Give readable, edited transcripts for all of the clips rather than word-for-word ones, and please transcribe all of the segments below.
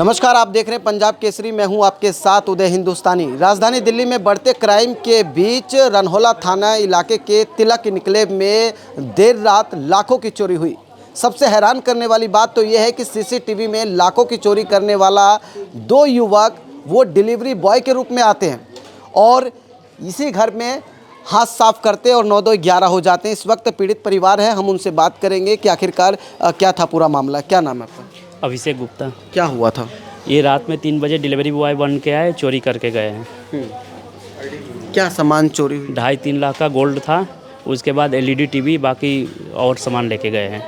नमस्कार, आप देख रहे हैं पंजाब केसरी। मैं हूं आपके साथ उदय हिंदुस्तानी। राजधानी दिल्ली में बढ़ते क्राइम के बीच रनहोला थाना इलाके के तिलक निकलेब में देर रात लाखों की चोरी हुई। सबसे हैरान करने वाली बात तो यह है कि सीसीटीवी में लाखों की चोरी करने वाला दो युवक वो डिलीवरी बॉय के रूप में आते हैं और इसी घर में हाथ साफ करते और 9-2-11 हो जाते हैं। इस वक्त पीड़ित परिवार है, हम उनसे बात करेंगे कि आखिरकार क्या था पूरा मामला। क्या नाम है आपका? अभिषेक गुप्ता। क्या हुआ था? ये रात में 3 बजे डिलीवरी बॉय बन के आए, चोरी करके गए हैं। क्या सामान चोरी हुई? 2.5-3 लाख का गोल्ड था, उसके बाद LED टीवी, बाकी और सामान लेके गए हैं।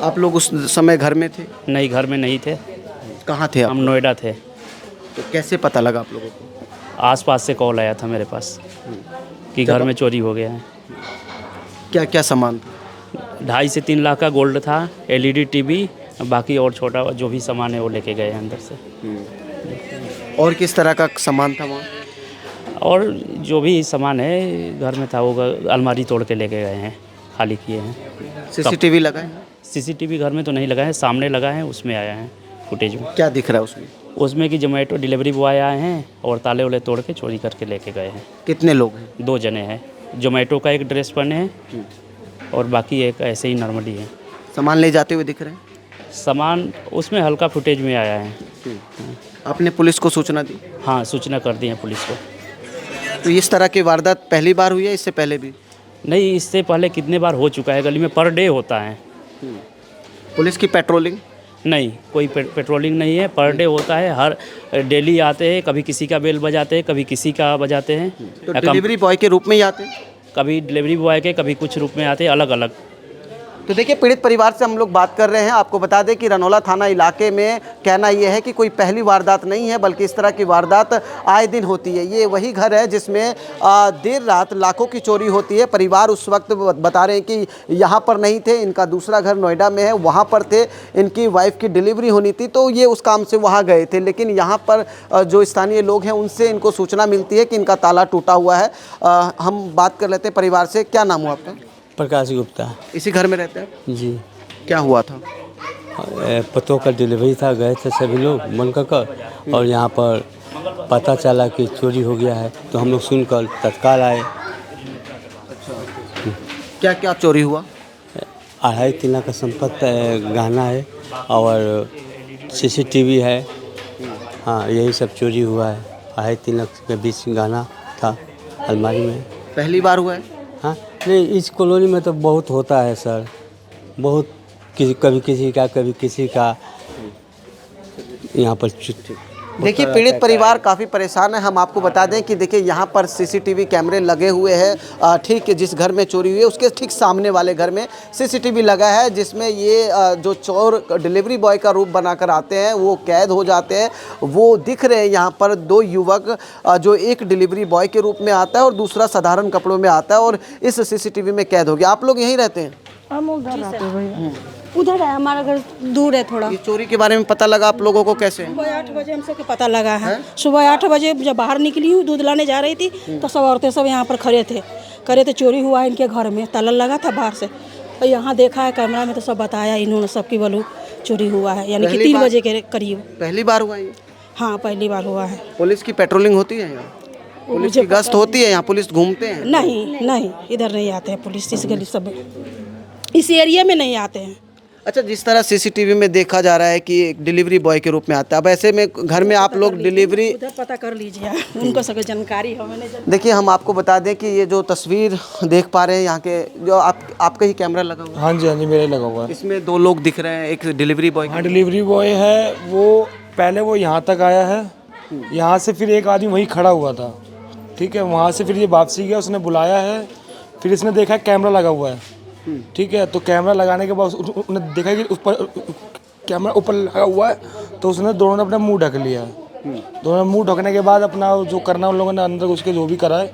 आप लोग उस समय घर में थे? नहीं, घर में नहीं थे। कहाँ थे आप? हम नोएडा थे। तो कैसे पता लगा आप लोगों को? आसपास से कॉल आया था मेरे पास कि घर में चोरी हो गया है। क्या क्या सामान था? 2.5 से 3 लाख का गोल्ड था, LED टीवी, बाकी और छोटा जो भी सामान है वो लेके गए हैं अंदर से। और किस तरह का सामान था वहाँ? और जो भी सामान है घर में था वो अलमारी तोड़ के लेके गए हैं, खाली किए हैं। सीसीटीवी लगा है? CCTV घर में तो नहीं लगा है, सामने लगा है, उसमें आया है फुटेज में। क्या दिख रहा है उसमें? उसमें कि जोमेटो डिलीवरी बॉय आए हैं और ताले वाले तोड़ के चोरी करके लेके गए हैं। कितने लोग हैं? 2 जने हैं। जोमेटो का एक ड्रेस पहने हैं और बाकी एक ऐसे ही नॉर्मली है। सामान ले जाते हुए दिख रहे हैं? सामान उसमें हल्का फुटेज में आया है। आपने पुलिस को सूचना दी? हाँ, सूचना कर दी है पुलिस को। तो इस तरह की वारदात पहली बार हुई है, इससे पहले भी? नहीं, इससे पहले कितने बार हो चुका है, गली में पर डे होता है। पुलिस की पेट्रोलिंग? नहीं, कोई पेट्रोलिंग नहीं है, पर डे होता है। हर डेली आते हैं, कभी किसी का बेल बजाते हैं, कभी किसी का बजाते हैं। तो डिलीवरी बॉय के रूप में ही आते हैं? कभी डिलीवरी बॉय के, कभी कुछ रूप में आते हैं, अलग अलग। तो देखिए, पीड़ित परिवार से हम लोग बात कर रहे हैं। आपको बता दें कि रनहोला थाना इलाके में कहना यह है कि कोई पहली वारदात नहीं है, बल्कि इस तरह की वारदात आए दिन होती है। ये वही घर है जिसमें देर रात लाखों की चोरी होती है। परिवार उस वक्त बता रहे हैं कि यहाँ पर नहीं थे, इनका दूसरा घर नोएडा में है, वहाँ पर थे। इनकी वाइफ की डिलीवरी होनी थी तो ये उस काम से वहाँ गए थे, लेकिन यहाँ पर जो स्थानीय लोग हैं उनसे इनको सूचना मिलती है कि इनका ताला टूटा हुआ है। हम बात कर लेते हैं परिवार से। क्या नाम हुआ आपका? प्रकाश गुप्ता। इसी घर में रहते हैं? जी। क्या हुआ था? पतों का डिलीवरी था, गए थे सभी लोग बनकर और यहाँ पर पता चला कि चोरी हो गया है, तो हम लोग सुनकर तत्काल आए। क्या क्या चोरी हुआ? 2.5-3 लाख का संपत्ति गहना है और CCTV है। हाँ, यही सब चोरी हुआ है। 2.5-3 लाख के बीच गहना था अलमारी में। पहली बार हुआ है? हाँ, नहीं, इस कॉलोनी में तो बहुत होता है सर, बहुत कभी किसी का, कभी किसी का यहाँ पर। देखिए, पीड़ित परिवार काफ़ी परेशान है। हम आपको बता दें कि देखिए यहाँ पर CCTV कैमरे लगे हुए हैं। ठीक जिस घर में चोरी हुई है उसके ठीक सामने वाले घर में CCTV लगा है, जिसमें ये जो चोर डिलीवरी बॉय का रूप बनाकर आते हैं वो कैद हो जाते हैं। वो दिख रहे हैं यहाँ पर 2 युवक, जो एक डिलीवरी बॉय के रूप में आता है और दूसरा साधारण कपड़ों में आता है और इस CCTV में कैद हो गया। आप लोग यहीं रहते हैं? हम उधर रहते हैं भैया, उधर है, हमारा घर दूर है थोड़ा। ये चोरी के बारे में पता लगा आप लोगों को कैसे? सुबह 8 बजे हमसे को पता लगा है। सुबह 8 बजे जब बाहर निकली हूँ, दूध लाने जा रही थी तो सब औरतें सब यहाँ पर खड़े थे। चोरी हुआ है इनके घर में, ताला लगा था बाहर से, और यहाँ देखा है कैमरा में तो सब बताया इन्होंने, सबकी बोलू चोरी हुआ है, यानी कि 3 बजे के करीब। पहली बार हुआ ये? हाँ, पहली बार हुआ है। पुलिस की पेट्रोलिंग होती है यहाँ? पुलिस की गश्त होती है यहाँ? पुलिस घूमते हैं? नहीं, इधर नहीं आते हैं पुलिस, इस गली सब इस एरिया में नहीं आते हैं। अच्छा, जिस तरह CCTV में देखा जा रहा है कि एक डिलीवरी बॉय के रूप में आता है, अब ऐसे में घर में आप लोग डिलीवरी उधर पता कर लीजिए, उनको सब जानकारी हमें। देखिए, हम आपको बता दें कि ये जो तस्वीर देख पा रहे हैं यहाँ के, जो आपका ही कैमरा लगा हुआ है? हाँ जी, मेरे लगा हुआ है। इसमें 2 लोग दिख रहे हैं, एक डिलीवरी बॉय। हाँ, डिलीवरी बॉय है वो। पहले वो यहाँ तक आया है, यहाँ से फिर एक आदमी वहीं खड़ा हुआ था, ठीक है। वहाँ से फिर ये वापसी गया, उसने बुलाया है, फिर इसने देखा कैमरा लगा हुआ है, ठीक है। तो कैमरा लगाने के बाद उसने देखा कि उस पर कैमरा ऊपर लगा हुआ है, तो उसने दोनों ने अपना मुंह ढक लिया। दोनों मुंह ढकने के बाद अपना जो करना उन लोगों ने अंदर उसके जो भी करा है।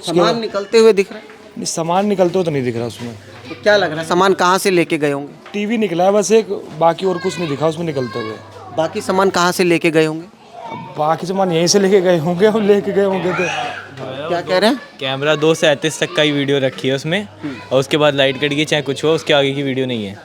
सामान निकलते हुए दिख रहा है? सामान निकलते हुए तो नहीं दिख रहा उसमें। तो क्या लग रहा है, सामान कहाँ से लेके गए होंगे? टीवी निकला है बस एक, बाकी और कुछ नहीं दिखा उसमें निकलते हुए। बाकी सामान कहाँ से लेके गए होंगे? बाकी सामान यहीं से लेके गए होंगे, हम लेके गए होंगे तो। क्या कह रहे हैं? कैमरा 2 से 38 तक का ही वीडियो रखी है उसमें, और उसके बाद लाइट कट गई, चाहे कुछ हो, उसके आगे की वीडियो नहीं है।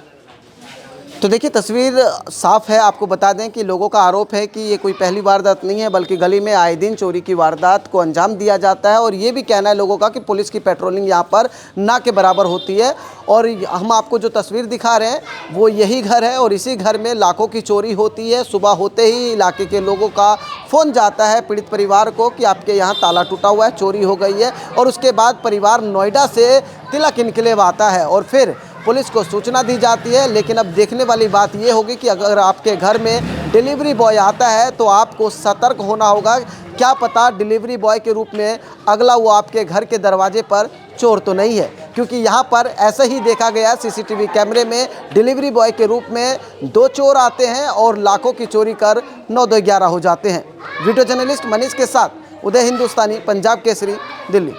तो देखिए तस्वीर साफ है। आपको बता दें कि लोगों का आरोप है कि ये कोई पहली वारदात नहीं है, बल्कि गली में आए दिन चोरी की वारदात को अंजाम दिया जाता है। और ये भी कहना है लोगों का कि पुलिस की पेट्रोलिंग यहाँ पर ना के बराबर होती है। और हम आपको जो तस्वीर दिखा रहे हैं वो यही घर है और इसी घर में लाखों की चोरी होती है। सुबह होते ही इलाके के लोगों का फ़ोन जाता है पीड़ित परिवार को कि आपके यहाँ ताला टूटा हुआ है, चोरी हो गई है। और उसके बाद परिवार नोएडा से तिलक इनकलेव आता है और फिर पुलिस को सूचना दी जाती है। लेकिन अब देखने वाली बात ये होगी कि अगर आपके घर में डिलीवरी बॉय आता है तो आपको सतर्क होना होगा। क्या पता डिलीवरी बॉय के रूप में अगला वो आपके घर के दरवाजे पर चोर तो नहीं है, क्योंकि यहाँ पर ऐसा ही देखा गया सीसीटीवी कैमरे में डिलीवरी बॉय के रूप में 2 चोर आते हैं और लाखों की चोरी कर 9-2-11 हो जाते हैं। वीडियो जर्नलिस्ट मनीष के साथ उदय हिंदुस्तानी, पंजाब केसरी, दिल्ली।